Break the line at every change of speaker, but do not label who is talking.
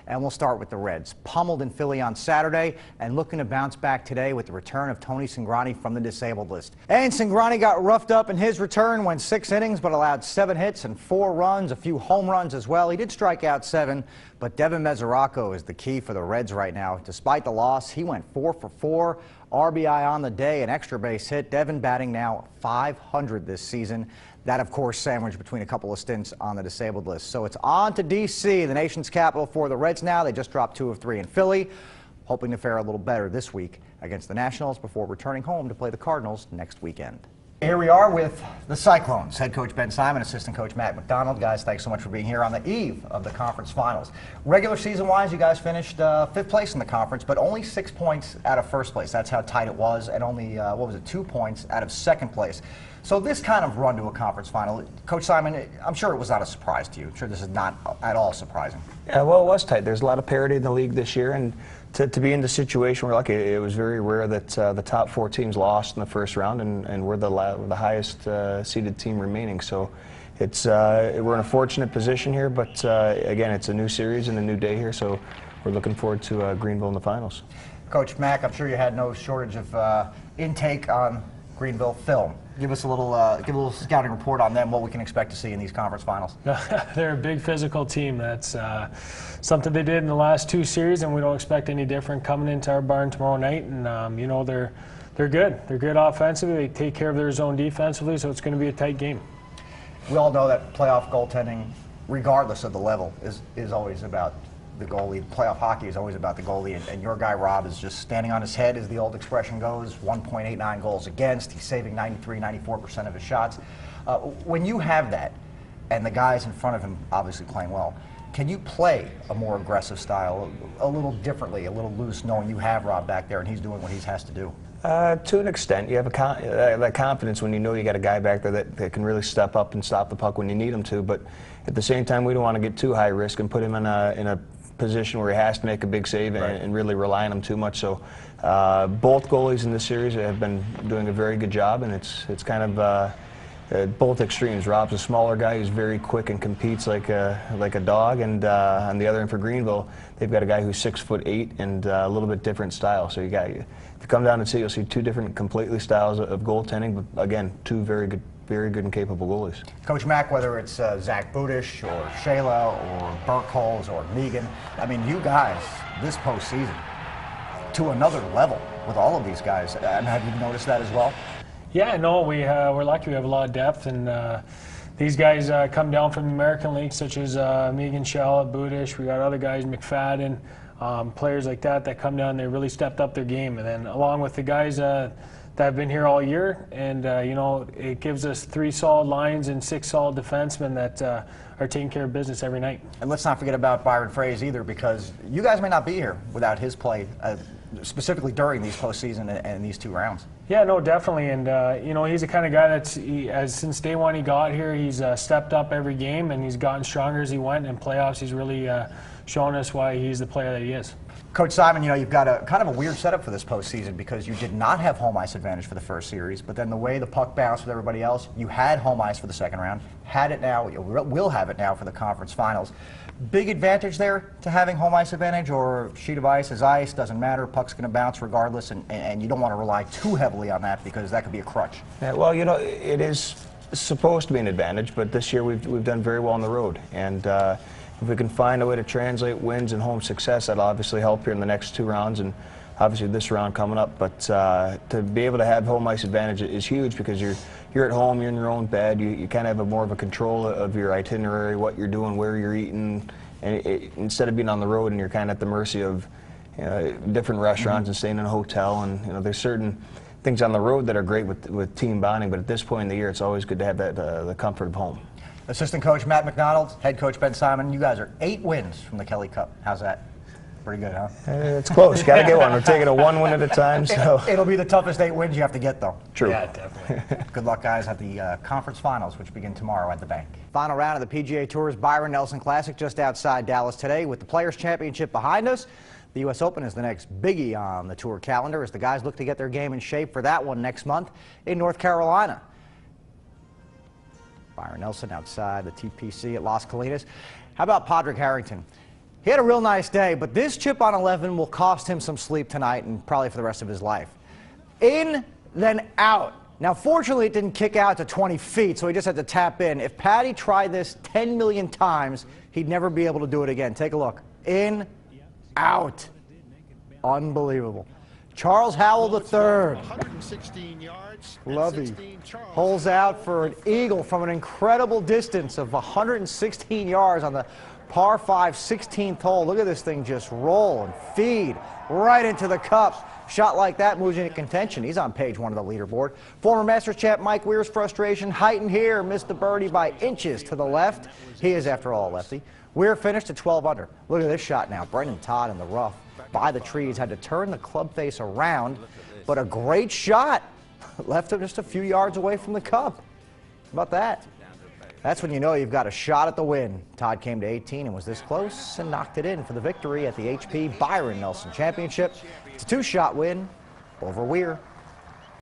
And we'll start with the Reds. Pummeled in Philly on Saturday and looking to bounce back today with the return of Tony Cingrani from the disabled list. And Cingrani got roughed up in his return, went 6 innings but allowed 7 hits and 4 runs, a few home runs as well. He did strike out 7, but Devin Mesoraco is the key for the Reds right now. Despite the loss, he went 4 for 4, RBI on the day, an extra base hit. Devin batting now .500 this season. That, of course, sandwiched between a couple of stints on the disabled list. So it's on to D.C., the nation's capital, for the Reds now. They just dropped 2 of 3 in Philly, hoping to fare a little better this week against the Nationals before returning home to play the Cardinals next weekend. Here we are with the Cyclones. Head coach Ben Simon, assistant coach Matt Macdonald. Guys, thanks so much for being here on the eve of the conference finals. Regular season-wise, you guys finished 5th place in the conference, but only 6 points out of 1st place. That's how tight it was, and only, 2 points out of 2nd place. So this kind of run to a conference final, Coach Simon, I'm sure it was not a surprise to you. I'm sure this is not at all surprising.
Yeah, well, it was tight. There's a lot of parity in the league this year, and to be in the situation we're lucky. It was very rare that the top 4 teams lost in the first round, and we're the highest seeded team remaining. So it's we're in a fortunate position here, but again, it's a new series and a new day here, so we're looking forward to Greenville in the finals.
Coach Mack, I'm sure you had no shortage of intake on Greenville film. Give us a little scouting report on them, what we can expect to see in these conference finals.
They're a big physical team. That's something they did in the last 2 series, and we don't expect any different coming into our barn tomorrow night. And you know, they're good. They're good offensively. They take care of their zone defensively, so it's going to be a tight game.
We all know that playoff goaltending, regardless of the level, is always about the goalie. Playoff hockey is always about the goalie, and your guy Rob is just standing on his head, as the old expression goes. 1.89 goals against. He's saving 94% of his shots. When you have that, and the guys in front of him obviously playing well, can you play a more aggressive style, a little differently, a little loose, knowing you have Rob back there and he's doing what he has to do?
To an extent. You have that confidence when you know you got a guy back there that can really step up and stop the puck when you need him to, but at the same time we don't want to get too high risk and put him in a position where he has to make a big save and really rely on him too much. So both goalies in this series have been doing a very good job, and it's kind of both extremes. Rob's a smaller guy who's very quick and competes like a dog, and on the other end for Greenville, they've got a guy who's 6'8" and a little bit different style. So if you come down and see, you'll see 2 different completely styles of goaltending, but again, 2 very good and capable goalies.
Coach Mack, whether it's Zach Budish or Shayla or Berk or Megan, I mean, you guys this postseason to another level with all of these guys. And have you noticed that as well?
Yeah, no, we're lucky. We have a lot of depth, and these guys come down from the American League, such as Megan, Shayla, Budish. We got other guys, McFadden, players like that come down. They really stepped up their game, and then along with the guys that have been here all year, and you know, it gives us 3 solid lines and 6 solid defensemen that are taking care of business every night. And
let's not forget about Byron Fraze either, because you guys may not be here without his play, specifically during these postseason and these 2 rounds.
Yeah, no, definitely, and you know, he's the kind of guy that's since day one he got here, he's stepped up every game, and he's gotten stronger as he went. In playoffs, he's really shown us why he's the player that he is.
Coach Simon, you know, you've got a kind of a weird setup for this postseason, because you did not have home ice advantage for the first series, but then the way the puck bounced with everybody else, you had home ice for the second round, had it now, you will have it now for the conference finals. Big advantage there to having home ice advantage, or sheet of ice is ice, doesn't matter, puck's going to bounce regardless, and you don't want to rely too heavily on that because that could be a crutch.
Yeah, well, you know, it is supposed to be an advantage, but this year we've done very well on the road, and if we can find a way to translate wins and home success, that'll obviously help here in the next 2 rounds, and obviously this round coming up. But to be able to have home ice advantage is huge, because you're at home, you're in your own bed, you kind of have more of a control of your itinerary, what you're doing, where you're eating, and instead of being on the road and you're kind of at the mercy of different restaurants and staying in a hotel, and you know, there's certain things on the road that are great with team bonding, but at this point in the year, it's always good to have that the comfort of home.
Assistant coach Matt Macdonald, head coach Ben Simon, you guys are 8 wins from the Kelly Cup. How's that? Pretty good, huh?
It's close. Got to get one. We're taking it 1 win at a time. So
it'll be the toughest 8 wins you have to get, though.
True.
Yeah, definitely.
Good luck, guys, at the conference finals, which begin tomorrow at the Bank. Final round of the PGA Tour's Byron Nelson Classic just outside Dallas today. With the Players' Championship behind us, the U.S. Open is the next biggie on the tour calendar as the guys look to get their game in shape for that one next month in North Carolina. Byron Nelson outside the TPC at Las Colinas. How about Padraig Harrington? He had a real nice day, but this chip on 11 will cost him some sleep tonight and probably for the rest of his life. In, then out. Now, fortunately, it didn't kick out to 20 feet, so he just had to tap in. If Patty tried this 10 million times, he'd never be able to do it again. Take a look. In, out. Unbelievable. Charles Howell III.
116 yards.
Lovey holes out for an eagle from an incredible distance of 116 yards on the par 5 16th hole. Look at this thing just roll and feed right into the cup. Shot like that moves into contention. He's on page 1 of the leaderboard. Former Masters champ Mike Weir's frustration heightened here. Missed the birdie by inches to the left. He is, after all, a lefty. Weir finished at 12 under. Look at this shot now. Brendan Todd in the rough by the trees. Had to turn the club face around, but a great shot. Left him just a few yards away from the cup. How about that? That's when you know you've got a shot at the win. Todd came to 18 and was this close and knocked it in for the victory at the HP Byron Nelson Championship. It's a 2-shot win over Weir.